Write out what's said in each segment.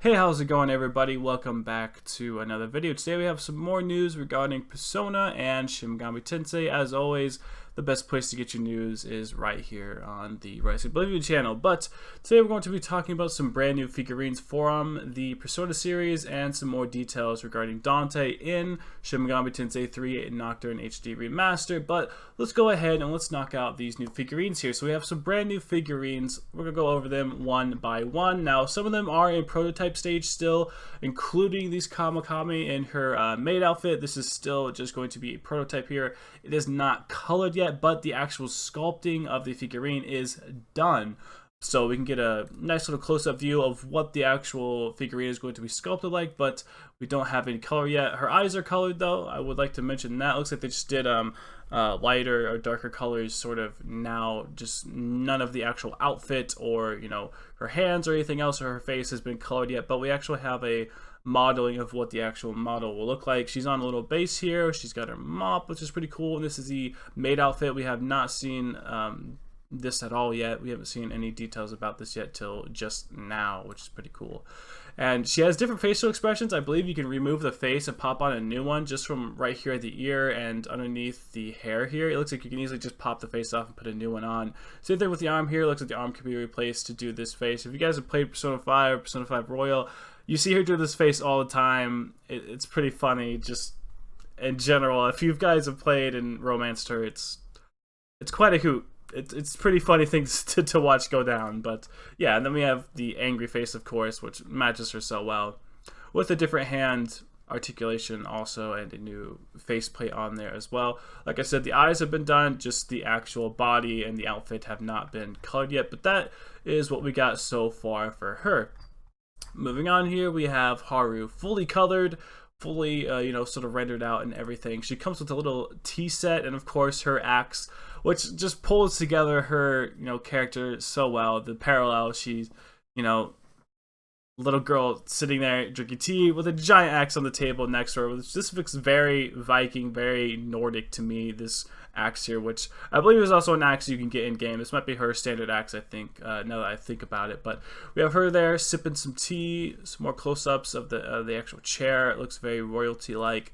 Hey, how's it going, everybody? Welcome back to another video. Today we have some more news regarding Persona and Shin Megami Tensei. As always, the best place to get your news is right here on the Rise of Oblivion channel. But today we're going to be talking about some brand new figurines from the Persona series and some more details regarding Dante in Shin Megami Tensei 3 Nocturne HD Remastered. But let's go ahead and let's knock out these new figurines here. So we have some brand new figurines. We're going to go over them one by one. Now, some of them are in prototype stage still, including these Kamakami in her maid outfit. This is still just going to be a prototype here. It is not colored yet, but the actual sculpting of the figurine is done. So we can get a nice little close-up view of what the actual figurine is going to be sculpted like, but we don't have any color yet. Her eyes are colored though. I would like to mention that. Looks like they just did lighter or darker colors sort of now. Just none of the actual outfit or, you know, her hands or anything else or her face has been colored yet, but we actually have a modeling of what the actual model will look like. She's on a little base here. She's got her mop, which is pretty cool. And this is the maid outfit. We have not seen this at all yet. We haven't seen any details about this yet till just now, which is pretty cool. And she has different facial expressions. I believe you can remove the face and pop on a new one just from right here at the ear and underneath the hair here. It looks like you can easily just pop the face off and put a new one on. Same thing with the arm here. It looks like the arm can be replaced to do this face. If you guys have played Persona 5 or Persona 5 Royal, you see her do this face all the time. It's pretty funny, just in general. If you guys have played and romanced her, it's quite a hoot. It's pretty funny things to watch go down. But yeah, and then we have the angry face, of course, which matches her so well, with a different hand articulation also and a new faceplate on there as well. Like I said, the eyes have been done, just the actual body and the outfit have not been colored yet, but that is what we got so far for her. Moving on here, we have Haru, fully colored, fully, sort of rendered out and everything. She comes with a little tea set and, of course, her axe, which just pulls together her, character so well. The parallel, she's, little girl sitting there drinking tea with a giant axe on the table next to her. This looks very Viking, very Nordic to me, this axe here, which I believe is also an axe you can get in game. This might be her standard axe, I think, now that I think about it. But we have her there sipping some tea, some more close-ups of the actual chair. It looks very royalty-like.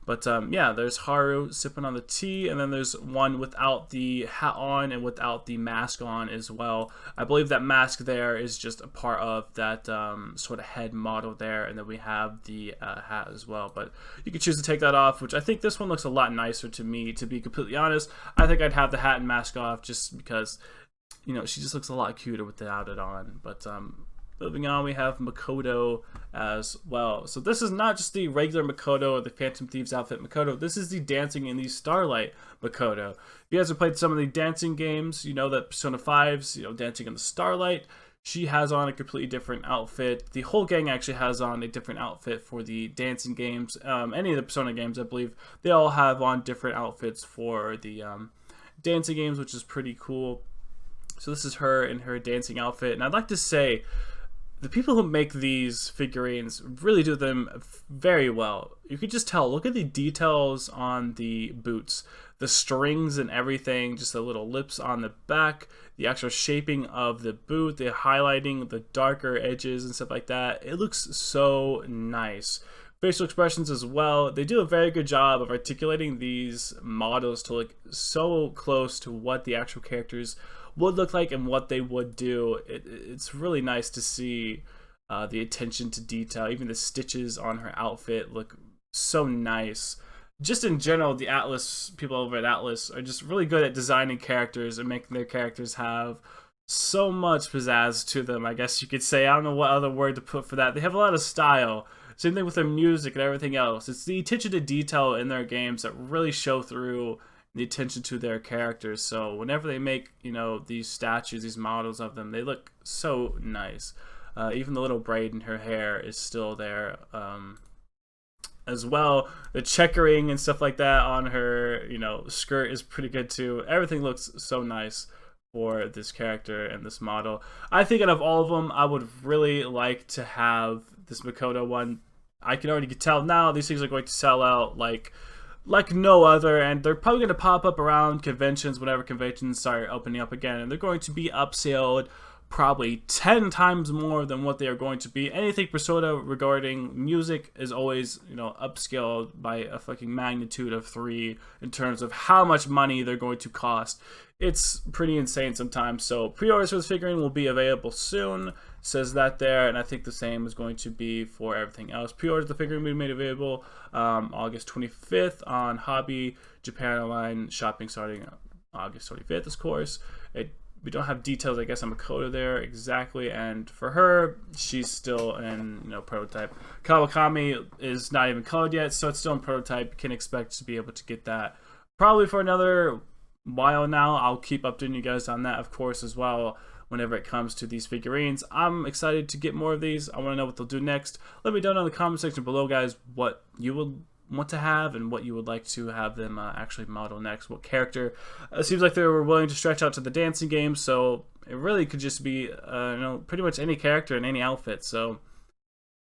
But yeah, there's Haru sipping on the tea, and then there's one without the hat on and without the mask on as well. I believe that mask there is just a part of that sort of head model there, and then we have the hat as well. But you can choose to take that off, which I think this one looks a lot nicer to me, to be completely honest. I think I'd have the hat and mask off just because, she just looks a lot cuter without it on. But moving on, we have Makoto as well. So this is not just the regular Makoto or the Phantom Thieves outfit Makoto. This is the Dancing in the Starlight Makoto. If you guys have played some of the dancing games, you know that Persona 5's, Dancing in the Starlight. She has on a completely different outfit. The whole gang actually has on a different outfit for the dancing games. Any of the Persona games, I believe, they all have on different outfits for the dancing games, which is pretty cool. So this is her in her dancing outfit. And I'd like to say, the people who make these figurines really do them very well. You can just tell, look at the details on the boots, the strings and everything, just the little lips on the back, the actual shaping of the boot, the highlighting, the darker edges and stuff like that. It looks so nice. Facial expressions as well. They do a very good job of articulating these models to look so close to what the actual characters would look like and what they would do. It's really nice to see the attention to detail. Even the stitches on her outfit look so nice. Just in general, the Atlas people over at Atlas are just really good at designing characters and making their characters have so much pizzazz to them, I guess you could say. I don't know what other word to put for that. They have a lot of style. Same thing with their music and everything else. It's the attention to detail in their games that really show through the attention to their characters. So whenever they make, these statues, these models of them, they look so nice. Even the little braid in her hair is still there as well. The checkering and stuff like that on her, skirt is pretty good too. Everything looks so nice for this character and this model. I think out of all of them, I would really like to have this Makoto one. I can already tell now these things are going to sell out like no other, and they're probably going to pop up around conventions whenever conventions start opening up again, and they're going to be upscaled probably 10 times more than what they are going to be. Anything Persona regarding music is always, upscaled by a fucking magnitude of 3 in terms of how much money they're going to cost. It's pretty insane sometimes. So pre-orders for this figurine will be available soon. Says that there, and I think the same is going to be for everything else. Pre-orders the figurine will be made available August 25th on Hobby Japan Online shopping, starting August 25th, of course. We don't have details, I guess, on Makoto there exactly, and for her, she's still in prototype. Kawakami is not even colored yet, so it's still in prototype. You can expect to be able to get that probably for another while now. I'll keep updating you guys on that, of course, as well, whenever it comes to these figurines. I'm excited to get more of these. I want to know what they'll do next. Let me know in the comment section below, guys, what you would want to have and what you would like to have them actually model next. What character? It seems like they were willing to stretch out to the dancing game, so it really could just be pretty much any character in any outfit. So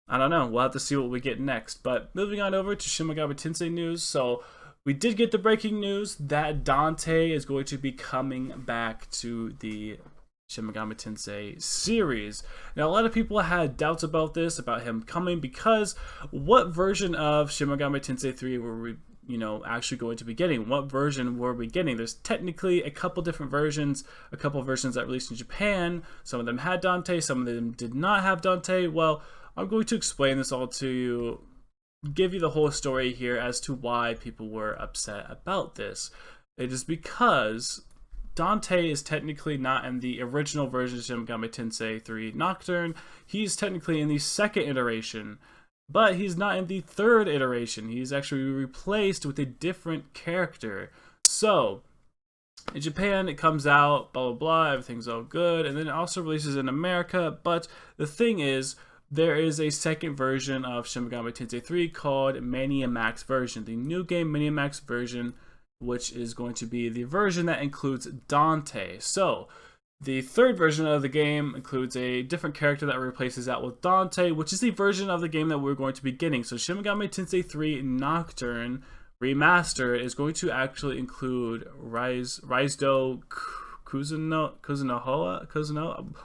I don't know. We'll have to see what we get next. But moving on over to Shin Megami Tensei news. So we did get the breaking news that Dante is going to be coming back to the Shin Megami Tensei series. Now, a lot of people had doubts about this, about him coming, because what version of Shin Megami Tensei 3 were we, actually going to be getting? What version were we getting? There's technically a couple different versions, a couple versions that released in Japan. Some of them had Dante, some of them did not have Dante. Well, I'm going to explain this all to you, give you the whole story here as to why people were upset about this. It is because Dante is technically not in the original version of Shin Megami Tensei 3 Nocturne. He's technically in the second iteration, but he's not in the third iteration. He's actually replaced with a different character. So, in Japan, it comes out, blah, blah, blah, everything's all good, and then it also releases in America, but the thing is, there is a second version of Shin Megami Tensei 3 called Mania Max version. The new game Mania Max version, which is going to be the version that includes Dante. So, the third version of the game includes a different character that replaces that with Dante, which is the version of the game that we're going to be getting. So, Shin Megami Tensei 3 Nocturne Remastered is going to actually include Rizdo Kuzunoha,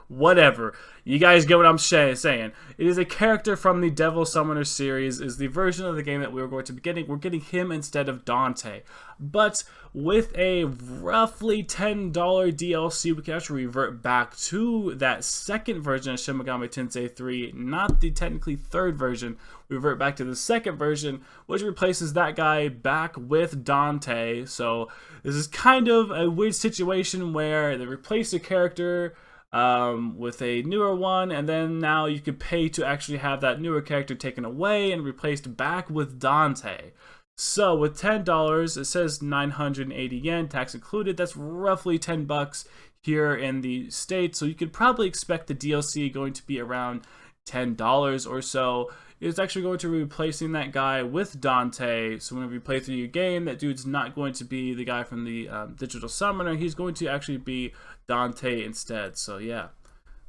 whatever. You guys get what I'm saying. It is a character from the Devil Summoner series, is the version of the game that we're going to be getting. We're getting him instead of Dante. But with a roughly $10 DLC, we can actually revert back to that second version of Shin Megami Tensei 3, not the technically third version. We revert back to the second version, which replaces that guy back with Dante. So this is kind of a weird situation where they replace a character with a newer one, and then now you could pay to actually have that newer character taken away and replaced back with Dante. So with $10, it says 980 yen, tax included. That's roughly $10 here in the States. So you could probably expect the DLC going to be around $10 or so. It's actually going to be replacing that guy with Dante. So whenever you play through your game, that dude's not going to be the guy from the Digital Summoner. He's going to actually be Dante instead. So yeah,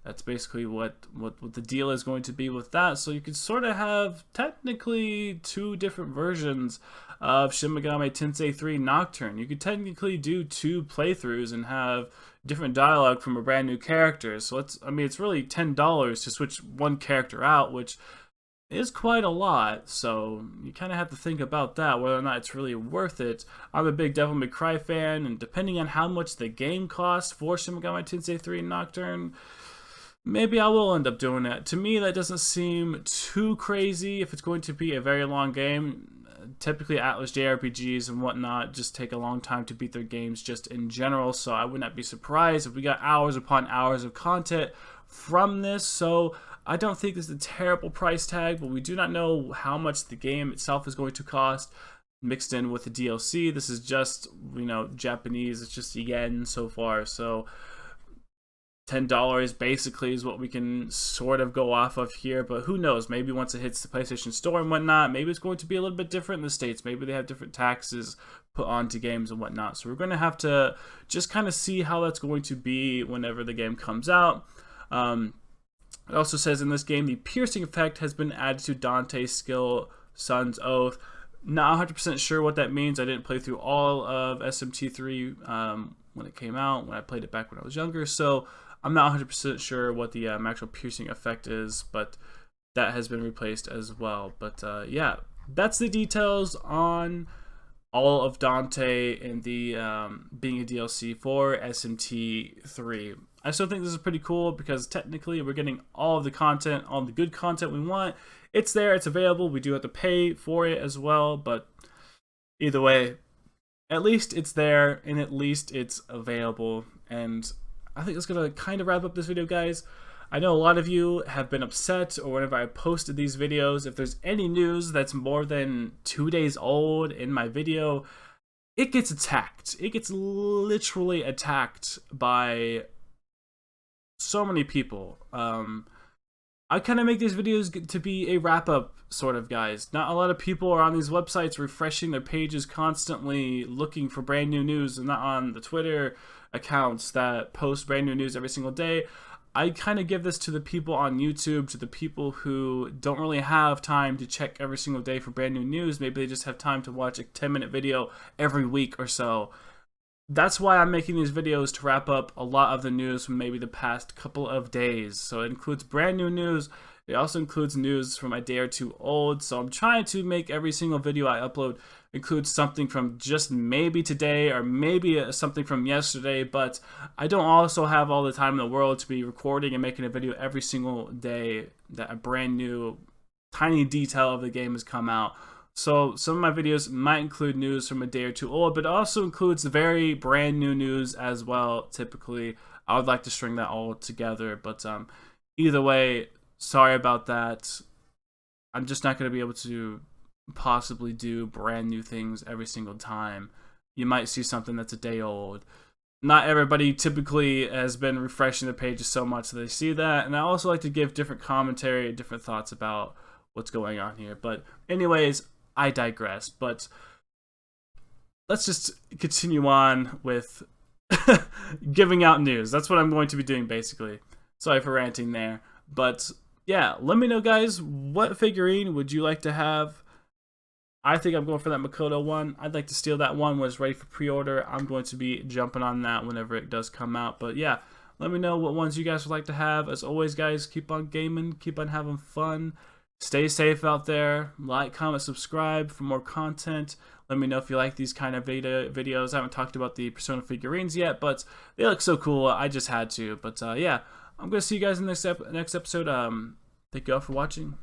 that's basically what the deal is going to be with that. So you could sort of have technically two different versions of Shin Megami Tensei 3 Nocturne. You could technically do 2 playthroughs and have different dialogue from a brand new character. So it's really $10 to switch one character out, which is quite a lot. So you kind of have to think about that, whether or not it's really worth it. I'm a big Devil May Cry fan, and depending on how much the game costs for Shin Megami Tensei 3 Nocturne, maybe I will end up doing that. To me, that doesn't seem too crazy if it's going to be a very long game. Typically, Atlas JRPGs and whatnot just take a long time to beat their games just in general, so I would not be surprised if we got hours upon hours of content from this. So I don't think this is a terrible price tag, but we do not know how much the game itself is going to cost mixed in with the DLC. This is just, Japanese. It's just yen so far, so $10 basically is what we can sort of go off of here, but who knows? Maybe once it hits the PlayStation Store and whatnot, maybe it's going to be a little bit different in the States. Maybe they have different taxes put onto games and whatnot. So we're going to have to just kind of see how that's going to be whenever the game comes out. It also says in this game, the piercing effect has been added to Dante's skill, Sun's Oath. Not 100% sure what that means. I didn't play through all of SMT3 when it came out, when I played it back when I was younger, so I'm not 100% sure what the actual piercing effect is, but that has been replaced as well. But yeah, that's the details on all of Dante and the being a DLC for SMT 3. I still think this is pretty cool because technically we're getting all of the content, all the good content we want. It's there, it's available. We do have to pay for it as well, but either way, at least it's there and at least it's available. And I think that's gonna kind of wrap up this video, guys. I know a lot of you have been upset, or whenever I posted these videos, if there's any news that's more than 2 days old in my video, it gets attacked. It gets literally attacked by so many people. I kind of make these videos to be a wrap-up sort of, guys. Not a lot of people are on these websites refreshing their pages constantly, looking for brand new news, and not on the Twitter accounts that post brand new news every single day. I kind of give this to the people on YouTube, to the people who don't really have time to check every single day for brand new news. Maybe they just have time to watch a 10-minute video every week or so. That's why I'm making these videos, to wrap up a lot of the news from maybe the past couple of days. So it includes brand new news. It also includes news from a day or two old. So I'm trying to make every single video I upload include something from just maybe today or maybe something from yesterday. But I don't also have all the time in the world to be recording and making a video every single day that a brand new tiny detail of the game has come out. So some of my videos might include news from a day or two old, but it also includes very brand new news as well. Typically, I would like to string that all together, but either way, sorry about that. I'm just not going to be able to possibly do brand new things every single time. You might see something that's a day old. Not everybody typically has been refreshing the pages so much that they see that, and I also like to give different commentary, different thoughts about what's going on here. But anyways, I digress. But let's just continue on with giving out news. That's what I'm going to be doing, basically. Sorry for ranting there. But yeah, let me know, guys, what figurine would you like to have? I think I'm going for that Makoto one. I'd like to steal that one when it's ready for pre-order. I'm going to be jumping on that whenever it does come out. But yeah, let me know what ones you guys would like to have. As always, guys, keep on gaming, keep on having fun. Stay safe out there. Like, comment, subscribe for more content. Let me know if you like these kind of videos. I haven't talked about the Persona figurines yet, but they look so cool. I just had to. But yeah, I'm going to see you guys in the next episode. Thank you all for watching.